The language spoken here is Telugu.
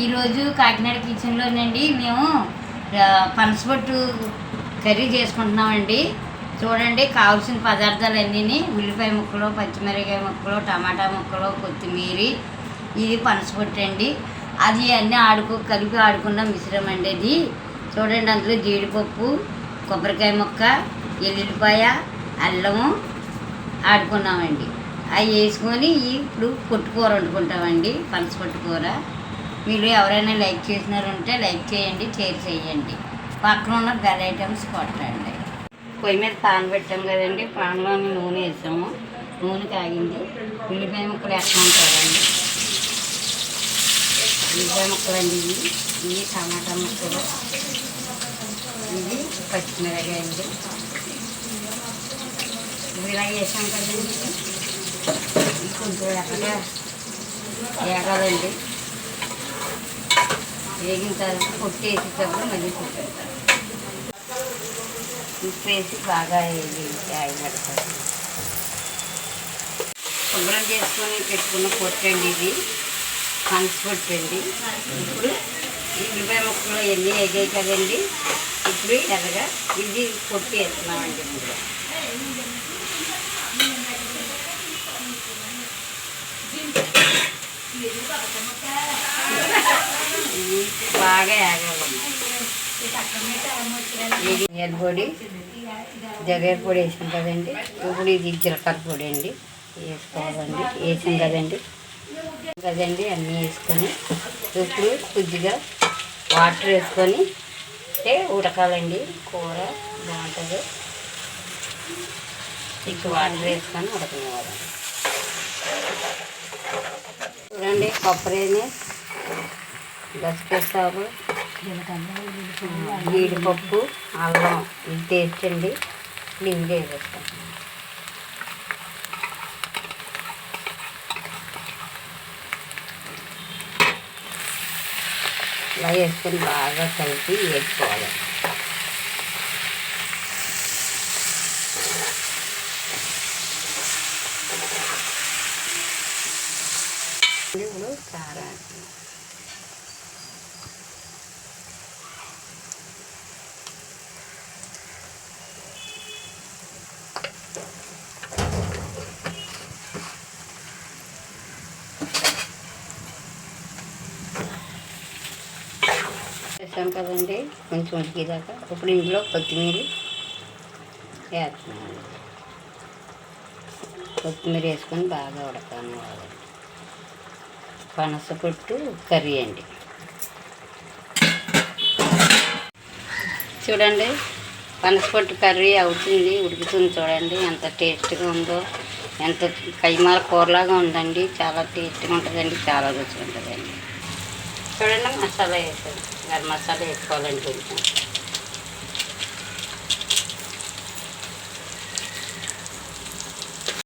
ఈరోజు కాకినాడ కిచెన్లోనండి మేము పనసపొట్టు కర్రీ చేసుకుంటున్నామండి. చూడండి, కావాల్సిన పదార్థాలన్నీ ఉల్లిపాయ ముక్కలు, పచ్చిమిరపకాయ ముక్కలు, టమాటా ముక్కలు, కొత్తిమీర, ఇది పనసపొట్టు అండి. అది అన్నీ కలిపి ఆడుకున్న మిశ్రమం అండి అది. చూడండి, అందులో జీడిపప్పు, కొబ్బరికాయ ముక్క, ఎల్లుల్లిపాయ, అల్లము ఆడుకున్నామండి. అవి వేసుకొని ఇప్పుడు పొట్టుకూర వండుకుంటామండి, పనసపొట్టు కూర. మీరు ఎవరైనా లైక్ చేసినారంటే లైక్ చేయండి, షేర్ చేయండి, పక్కన ఉన్న బెల్ ఐటమ్స్ కొట్టండి. పొయ్యి మీద పాన్ పెట్టాం కదండి, పాన్లోని నూనె వేసాము. నూనె కాగింది. ఉల్లిపాయ ముక్కలు వేస్తామంటారండి. ఉల్లిపాయ ముక్కలు అండి ఇవి టమాటా ముక్కలు, ఇది పచ్చిమిరపకాయ అండి. ఇలా వేసాం కదండి, ఇది కొంచెం ఎక్కగా వేగాలండి. వేగిన తర్వాత పొట్టు వేసేటప్పుడు మళ్ళీ పెట్టేస్తారు. ఉప్పు వేసి బాగా పెడతారు. శుభ్రం చేసుకొని పెట్టుకున్న పొట్టు అండి, ఇది పనసపొట్టు అండి. ఇప్పుడు ఈ ఉల్లిపాయ ముక్కలు ఎన్ని వేగాయి కదండి, ఇప్పుడు ఎర్రగా ఇది పొట్టు వేస్తున్నామండి. ఇందులో బాగా వేగాలి. ధనియాల పొడి, జగేర పొడి వేసాం కదండి. ఇప్పుడు ఇది జీలకర్ర పొడి అండి వేసుకోవాలండి. వేసాం కదండి అన్నీ వేసుకొని ఇప్పుడు కొద్దిగా వాటర్ వేసుకొని ఉడకాలండి. కూర బాగుంటుంది. ఎక్కువ వాటర్ వేసుకొని ఉడకనివ్వాలి. చూడండి, కొబ్బరిని, గసగసాలు, జీడిపప్పు, అల్లం ఇది టేస్ట్ అండి. ఇవి వేసేస్తాం. ఇలా వేసుకొని బాగా కలిపి వేసుకోవాలి. ఇప్పుడు కారం వేసాం కదండి, కొంచెం ఉడికేదాకా. ఇప్పుడు ఇందులో కొత్తిమీర వేస్తున్నాం. కొత్తిమీర వేసుకొని బాగా ఉడకనివ్వాలి. పనసపొట్టు కర్రీ అండి. చూడండి, పనసపొట్టు కర్రీ అవుతుంది, ఉడుకుతుంది. చూడండి ఎంత టేస్ట్గా ఉందో, ఎంత కైమాల కూరలాగా ఉందండి. చాలా టేస్ట్గా ఉంటుందండి, చాలా రుచిగా ఉంటుందండి. చూడండి, మసాలా వేసాను. గరం మసాలా వేసుకోవాలండి కొంచెం.